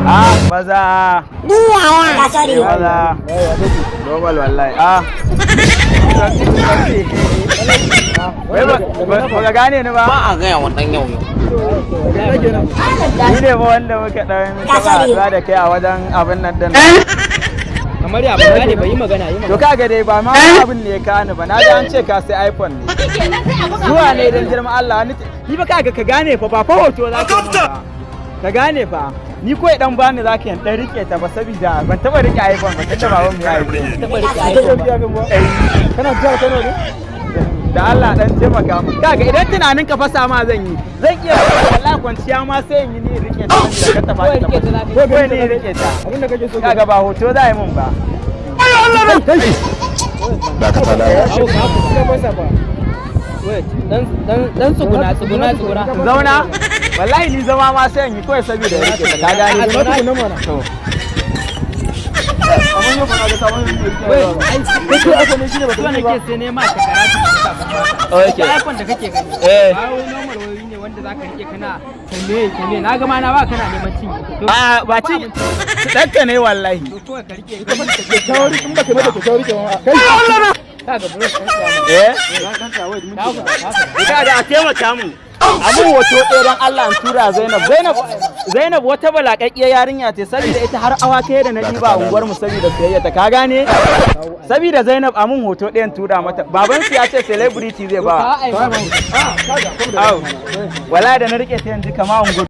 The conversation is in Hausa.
maza normal wallahi ba ka gane ni ba a gaya wannan yau ni ne ba wanda muka dan taba da kai a wajen abin nan din kamar ya ba gane bai yi magana to kaga dai ba ma abin ne ka ni ba na ji an ce ka sai iPhone ne zuwa ne dan girman Allah ni ba kaga ka gane fa ba hoto za ka ka gane fa ni ko idan bani za ka dan rike ta ba saboda ban taba rike iPhone ba tunda baban mu ya yi taba rike iPhone kana jira Kano ne da Allah dan taimaka mu kaga idan tunanin ka fasa ma zan iya wallahi kwanciya ma sai in yi ni rike ta da ka tafi ko ne rike ta abinda kake so kaga ba hoto za yi mun ba da ka fada dan tsuguna zauna wallahi ni zama ma sai in yi kawai saboda rike ta ka gane to amma yau ba ga sabon kake aka ne shine ba to nake sai ne ma ka karatu okay iPhone da kake gani ba normal wayoyi ne wanda zaka rike kana kame na ga ma na ba kana neman cin ba cin danka ne wallahi to kawai ka rike ka tauri in baka mata ka tauri kai Allah kaga bro kaga a taimaka mun abin hoto ɗaya don Allah an tura Zainab wata balakakkiyar yarinya ce saboda ita har awa kai da na ɗiba a unguwar mu saboda sayayya ta ka gane saboda Zainab amun hoto ɗayan tura mata baban su ya ce celebrity zai ba wala da na rike ta yanzu kama unguwar